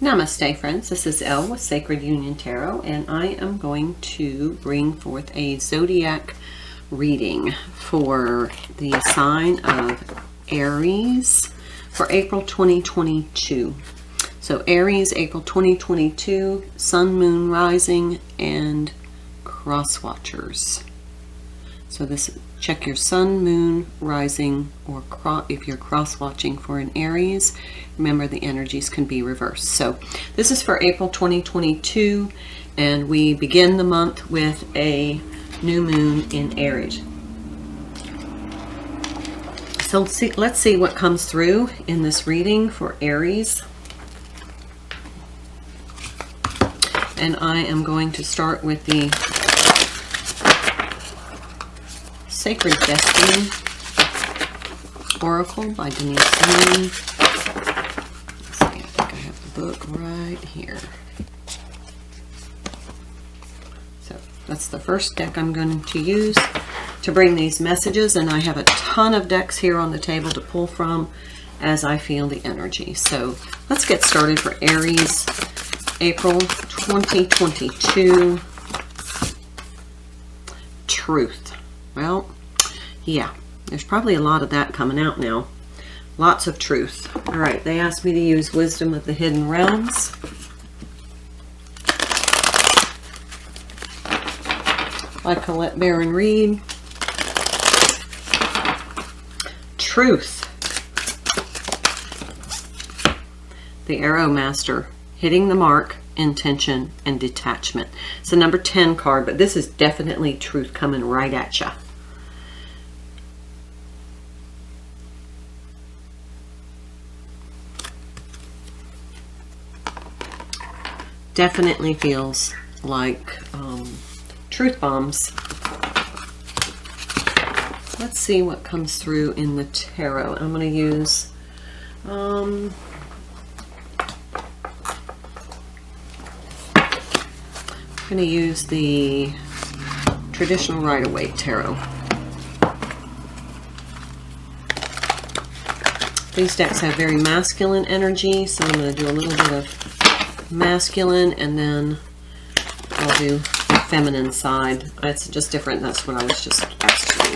Namaste, friends. This is Elle with Sacred Union Tarot, and I am going to bring forth a zodiac reading for the sign of Aries for April 2022. So Aries, April 2022, Sun, Moon, Rising, and Cross Watchers. So this, check your Sun, Moon, Rising, or if you're cross watching for an Aries. Remember, the energies can be reversed. So this is for April 2022, and we begin the month with a new moon in Aries. So let's see what comes through in this reading for Aries. And I am going to start with the Sacred Destiny Oracle by Denise Moon. Let's see, I think I have the book right here. So that's the first deck I'm going to use to bring these messages, and I have a ton of decks here on the table to pull from as I feel the energy. So let's get started for Aries, April 2022. Truth. Well, yeah, there's probably a lot of that coming out now. Lots of truth. All right, they asked me to use Wisdom of the Hidden Realms. By Colette Baron Reed. Truth. The Arrow Master. Hitting the mark, intention, and detachment. It's a number 10 card, but this is definitely truth coming right at you. Definitely feels like truth bombs. Let's see what comes through in the tarot. I'm going to use the traditional Rider-Waite tarot. These decks have very masculine energy, so I'm going to do a little bit of masculine, and then I'll do the feminine side. It's just different. That's what I was just asked to do.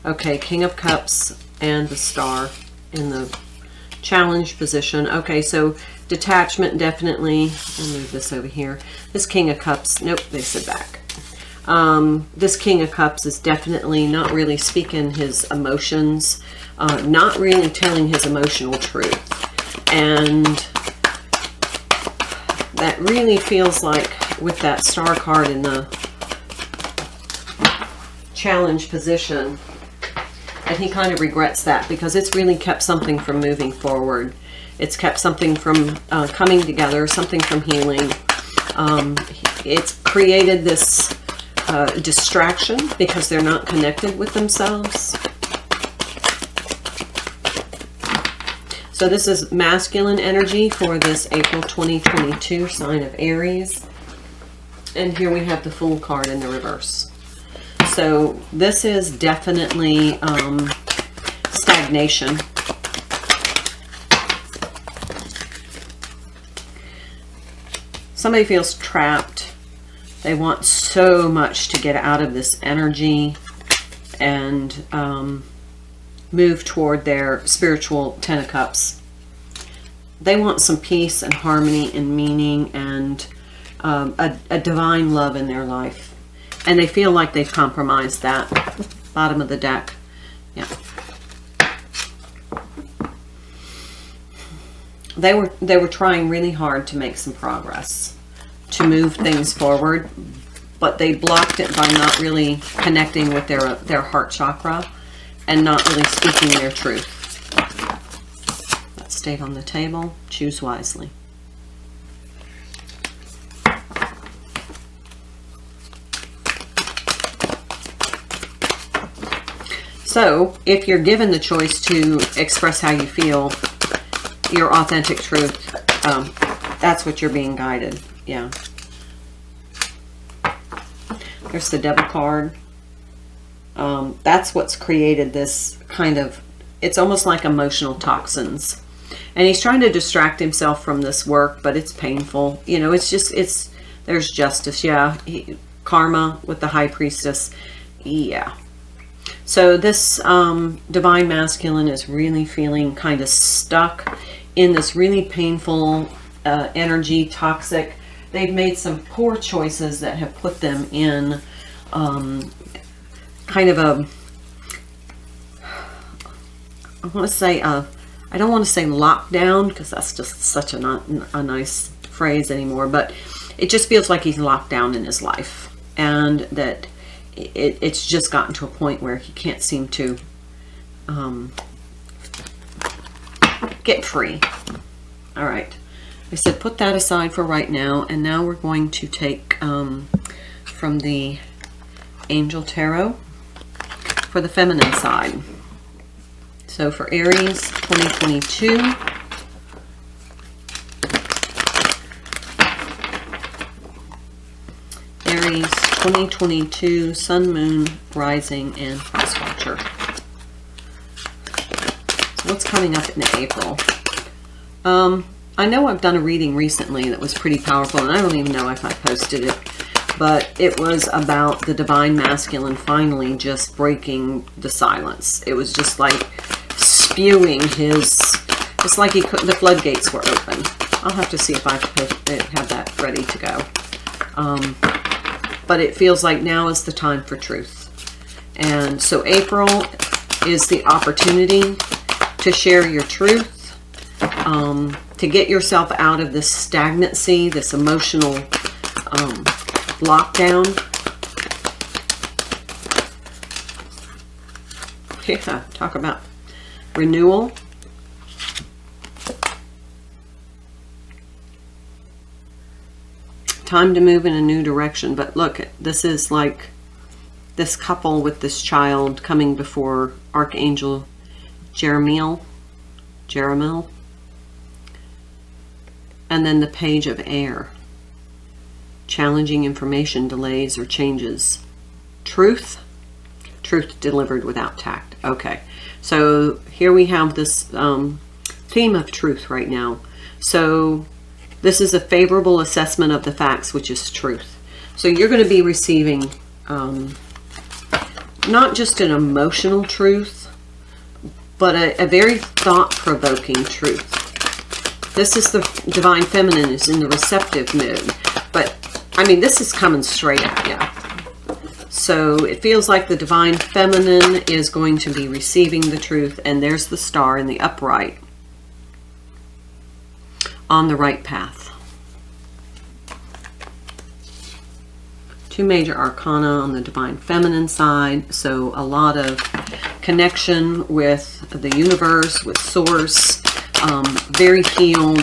Okay, King of Cups and the Star in the challenge position. Okay, so detachment, definitely. I'll move this over here. This King of Cups, nope, they sit back. This King of Cups is definitely not really speaking his emotions, not really telling his emotional truth. And that really feels like, with that Star card in the challenge position, and he kind of regrets that because it's really kept something from moving forward. It's kept something from coming together, something from healing. It's created this distraction because they're not connected with themselves. So this is masculine energy for this April 2022 sign of Aries. And here we have the Fool card in the reverse. So this is definitely stagnation. Somebody feels trapped. They want so much to get out of this energy and move toward their spiritual 10 of Cups. They want some peace and harmony and meaning and a divine love in their life. And they feel like they've compromised that. Bottom of the deck. Yeah. They were trying really hard to make some progress, to move things forward, but they blocked it by not really connecting with their heart chakra and not really speaking their truth. That stayed on the table. Choose wisely. So, if you're given the choice to express how you feel, your authentic truth, that's what you're being guided. Yeah. There's the Devil card. That's what's created this kind of, it's almost like emotional toxins. And he's trying to distract himself from this work, but it's painful. You know, it's just, there's justice. Yeah. Karma with the High Priestess. Yeah. So this Divine Masculine is really feeling kind of stuck in this really painful energy, toxic. They've made some poor choices that have put them in kind of a, I want to say, I don't want to say lockdown, because that's just such a not a nice phrase anymore, but it just feels like he's locked down in his life, and that it's just gotten to a point where he can't seem to get free. All right. I said put that aside for right now, and now we're going to take from the Angel Tarot for the feminine side. So for Aries 2022, Aries 2022, Sun, Moon, Rising, and Cross Watcher. So what's coming up in April? I know I've done a reading recently that was pretty powerful, and I don't even know if I posted it, but it was about the Divine Masculine finally just breaking the silence. It was just like spewing his, it's like he could, the floodgates were open. I'll have to see if I have that ready to go. But it feels like now is the time for truth. And so April is the opportunity to share your truth, to get yourself out of this stagnancy, this emotional lockdown. Yeah, talk about renewal. Time to move in a new direction. But look, this is like this couple with this child coming before Archangel Jeremiel. And then the Page of Air. Challenging information, delays, or changes. Truth. Truth delivered without tact. Okay. So here we have this theme of truth right now. So this is a favorable assessment of the facts, which is truth. So you're going to be receiving not just an emotional truth, but a very thought-provoking truth. This is the Divine Feminine is in the receptive mood. But, I mean, this is coming straight at you. So it feels like the Divine Feminine is going to be receiving the truth. And there's the star in the upright. On the right path. Two major arcana on the Divine Feminine side. So a lot of connection with the universe, with Source. Very healed,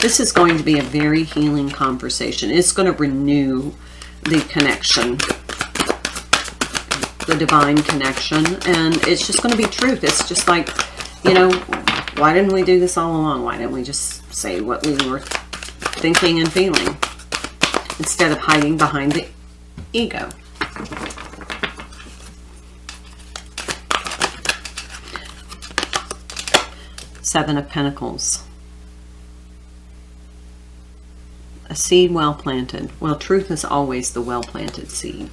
this is going to be a very healing conversation. It's going to renew the connection, the divine connection, and it's just going to be truth. It's just like, you know, why didn't we do this all along? Why didn't we just say what we were thinking and feeling instead of hiding behind the ego? Seven of Pentacles. A seed well planted. Well, truth is always the well planted seed.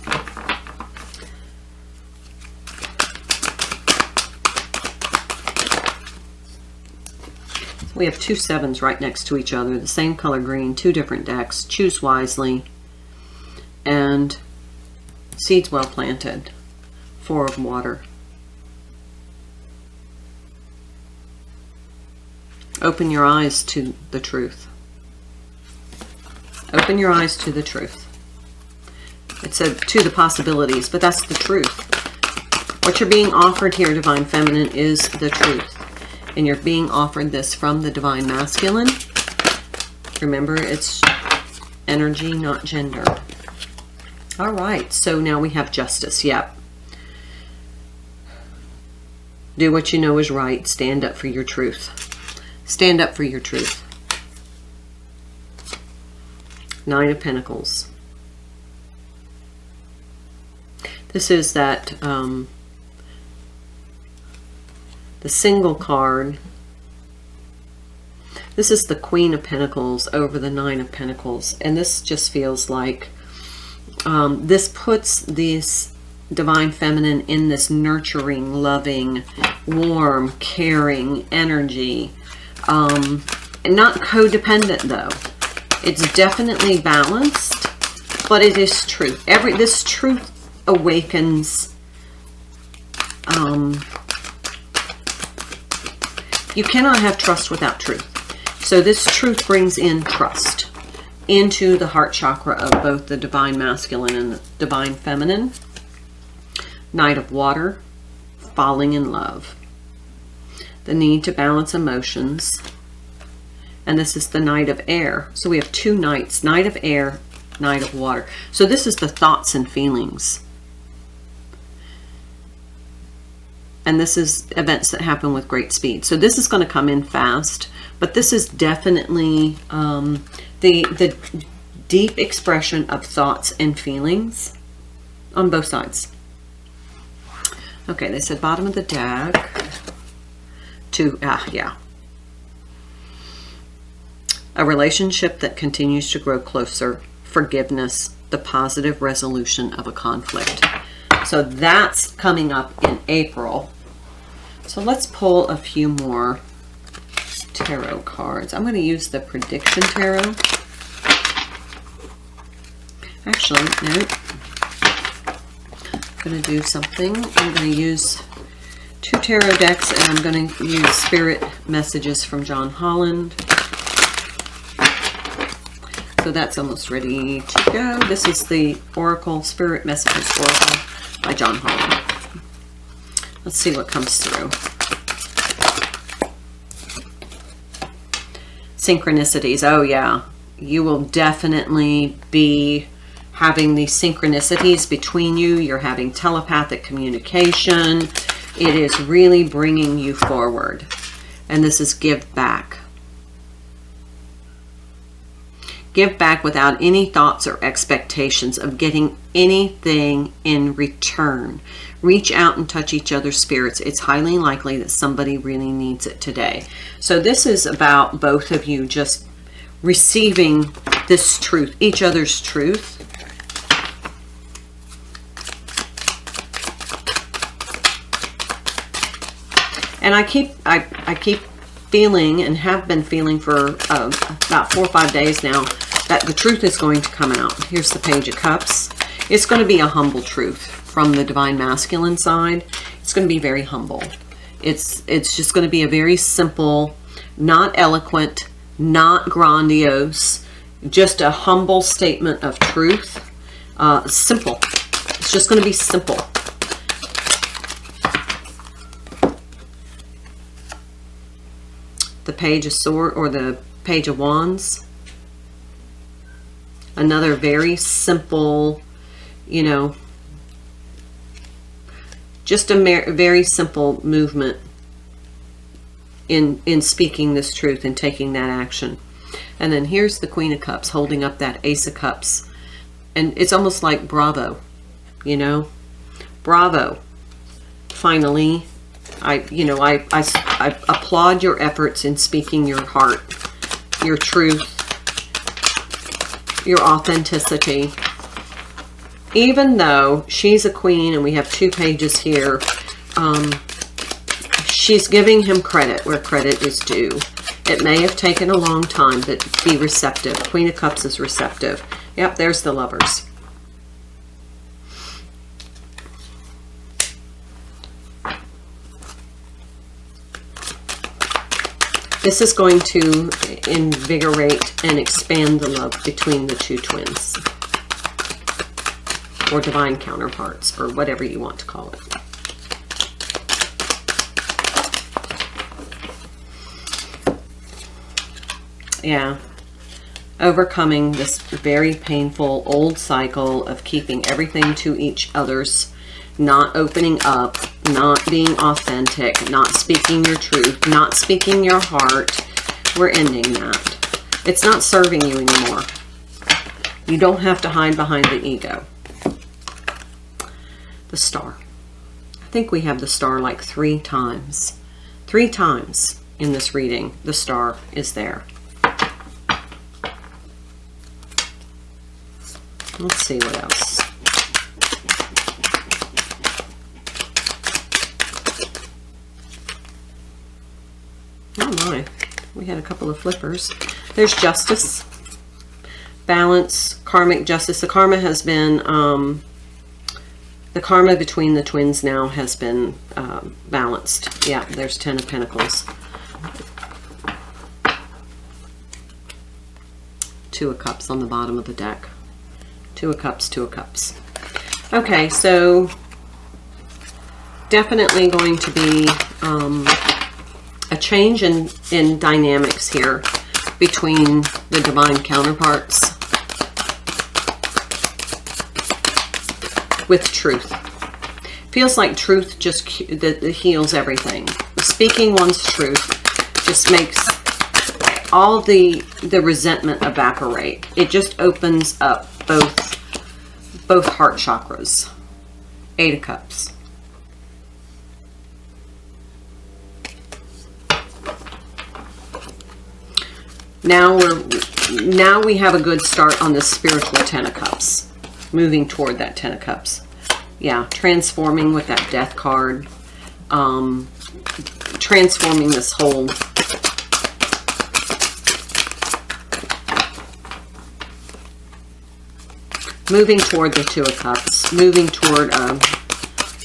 We have two sevens right next to each other, the same color green, two different decks. Choose wisely. And seeds well planted. Four of water. Open your eyes to the truth. Open your eyes to the truth. It said to the possibilities, but that's the truth. What you're being offered here, Divine Feminine, is the truth. And you're being offered this from the Divine Masculine. Remember, it's energy, not gender. All right, so now we have justice. Yep. Do what you know is right. Stand up for your truth. Stand up for your truth. Nine of Pentacles. This is that the single card This is the Queen of Pentacles over the Nine of Pentacles. And this just feels like this puts this Divine Feminine in this nurturing, loving, warm, caring energy. Not codependent though. It's definitely balanced, but it is truth. This truth awakens. You cannot have trust without truth. So this truth brings in trust into the heart chakra of both the Divine Masculine and the Divine Feminine. Knight of Water, falling in love. The need to balance emotions. And this is the Knight of Air. So we have two knights, Knight of Air, Knight of Water. So this is the thoughts and feelings. And this is events that happen with great speed. So this is going to come in fast, but this is definitely the deep expression of thoughts and feelings on both sides. Okay, they said bottom of the deck. A relationship that continues to grow closer, forgiveness, the positive resolution of a conflict. So that's coming up in April. So let's pull a few more tarot cards. I'm going to use the Prediction Tarot. Actually, no. I'm going to do something. I'm going to use two tarot decks, and I'm going to use Spirit Messages from John Holland. So that's almost ready to go. This is the Oracle, Spirit Messages Oracle by John Holland. Let's see what comes through. Synchronicities. Oh yeah, you will definitely be having these synchronicities between you. You're having telepathic communication. It is really bringing you forward. And this is give back. Give back without any thoughts or expectations of getting anything in return. Reach out and touch each other's spirits. It's highly likely that somebody really needs it today. So this is about both of you just receiving this truth, each other's truth. And I keep feeling, and have been feeling for about 4 or 5 days now, that the truth is going to come out. Here's the Page of Cups. It's going to be a humble truth from the Divine Masculine side. It's going to be very humble. It's just going to be a very simple, not eloquent, not grandiose, just a humble statement of truth. Simple. It's just going to be simple. The Page of Swords, or the Page of Wands. Another very simple, you know, just a very simple movement in speaking this truth and taking that action. And then here's the Queen of Cups holding up that Ace of Cups. And it's almost like bravo, you know, bravo. Finally, I applaud your efforts in speaking your heart, your truth, your authenticity. Even though she's a queen and we have 2 pages here, she's giving him credit where credit is due. It may have taken a long time, but be receptive. Queen of Cups is receptive. Yep, there's the Lovers. This is going to invigorate and expand the love between the 2 twins, or divine counterparts, or whatever you want to call it. Yeah, overcoming this very painful old cycle of keeping everything to each other's, not opening up, not being authentic, not speaking your truth, not speaking your heart. We're ending that. It's not serving you anymore. You don't have to hide behind the ego. The Star. I think we have the Star like 3 times. 3 times. in this reading. The star is there. Let's see what else. Oh my, we had a couple of flippers. There's justice, balance, karmic justice. The karma has been, the karma between the twins now has been balanced. Yeah, there's 10 of Pentacles. 2 of Cups on the bottom of the deck. 2 of Cups, 2 of Cups. Okay, so definitely going to be a change in dynamics here between the divine counterparts with truth. Feels like truth just that heals everything. Speaking one's truth just makes all the resentment evaporate. It just opens up both heart chakras. 8 of Cups. Now we have a good start on this spiritual 10 of Cups. Moving toward that 10 of Cups. Yeah, transforming with that Death card. Transforming this whole moving toward the 2 of Cups, moving toward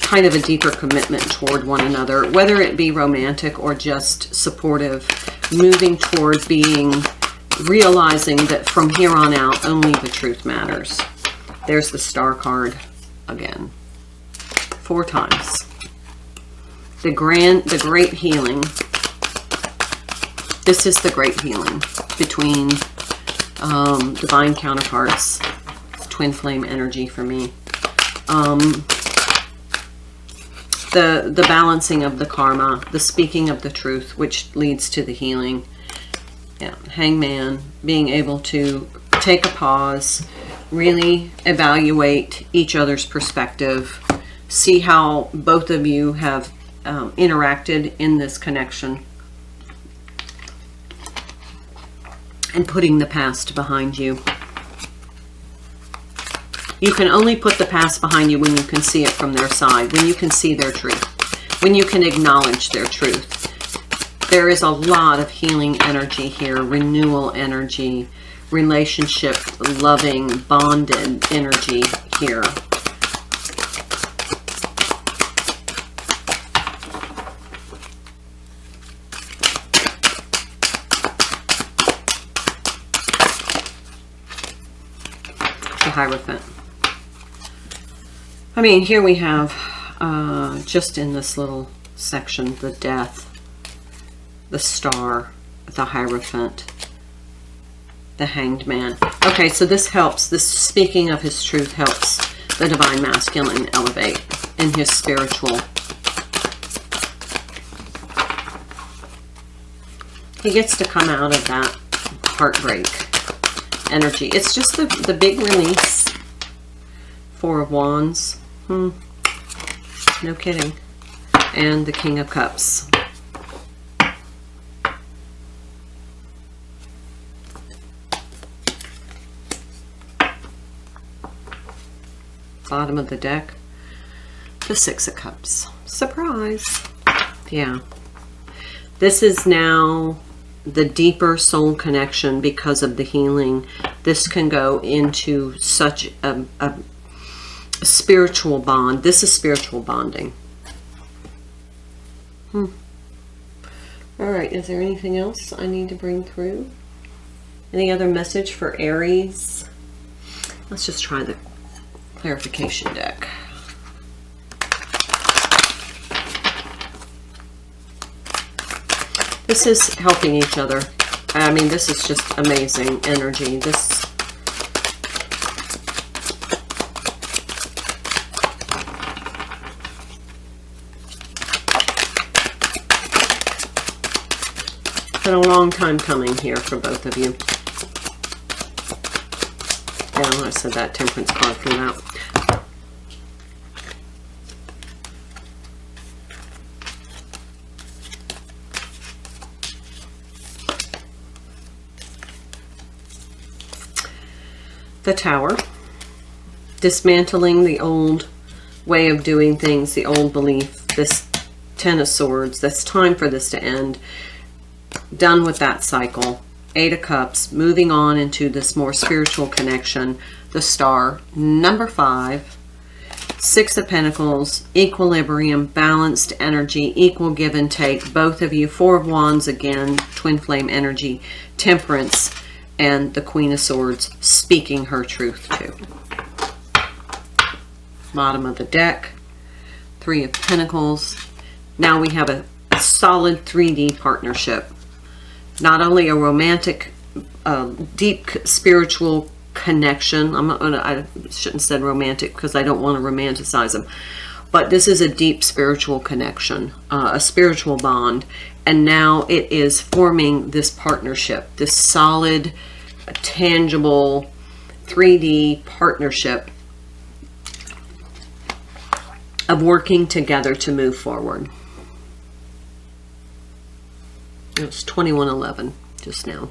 kind of a deeper commitment toward one another, whether it be romantic or just supportive, moving toward realizing that from here on out, only the truth matters. There's the Star card again. 4 times. The great healing. This is the great healing between divine counterparts. Twin flame energy for me. The balancing of the karma, the speaking of the truth, which leads to the healing. Yeah, Hangman, being able to take a pause, really evaluate each other's perspective, see how both of you have interacted in this connection, and putting the past behind you. You can only put the past behind you when you can see it from their side, when you can see their truth, when you can acknowledge their truth. There is a lot of healing energy here, renewal energy, relationship, loving, bonded energy here. The Hierophant. I mean, here we have, just in this little section, the Death, the Star, the Hierophant, the Hanged Man. Okay, so this helps. This speaking of his truth helps the Divine Masculine elevate in his spiritual. He gets to come out of that heartbreak energy. It's just the big release. 4 of Wands. No kidding. And the King of Cups. Bottom of the deck. The 6 of Cups. Surprise. Yeah. This is now the deeper soul connection because of the healing. This can go into such a spiritual bond. This is spiritual bonding. All right, is there anything else I need to bring through? Any other message for Aries? Let's just try the clarification deck. This is helping each other. I mean, this is just amazing energy. This been a long time coming here for both of you. Yeah, I said that Temperance card flew out. the Tower. Dismantling the old way of doing things, the old belief, this Ten of Swords. That's time for this to end. Done with that cycle. Eight of Cups, moving on into this more spiritual connection. The Star. Number 5. Six of Pentacles, equilibrium, balanced energy, equal give and take. Both of you. Four of Wands again, twin flame energy, Temperance, and the Queen of Swords speaking her truth too. Bottom of the deck, Three of Pentacles. Now we have a solid 3D partnership. Not only a romantic, deep spiritual connection. I shouldn't have said romantic because I don't want to romanticize them. But this is a deep spiritual connection, a spiritual bond. And now it is forming this partnership, this solid, tangible 3D partnership of working together to move forward. It's 2111 just now.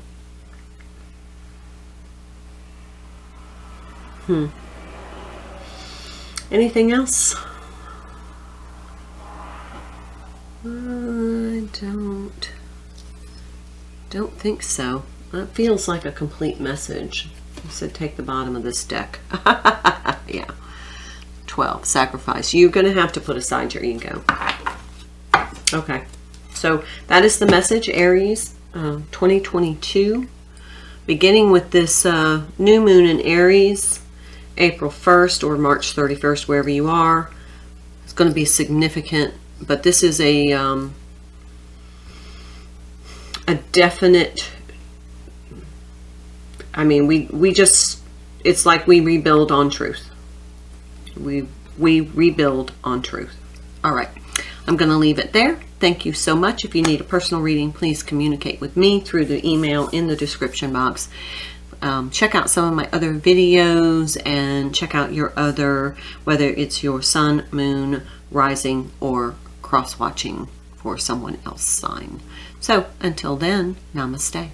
Anything else? I don't think so. That feels like a complete message. I said take the bottom of this deck. Yeah. 12. Sacrifice. You're going to have to put aside your ego. Okay. So that is the message, Aries, 2022. Beginning with this new moon in Aries, April 1st or March 31st, wherever you are. It's going to be significant, but this is a definite, I mean, we just, it's like we rebuild on truth. We rebuild on truth. All right. I'm going to leave it there. Thank you so much. If you need a personal reading, please communicate with me through the email in the description box. Check out some of my other videos and check out your other, whether it's your sun, moon, rising, or cross-watching for someone else's sign. So until then, namaste.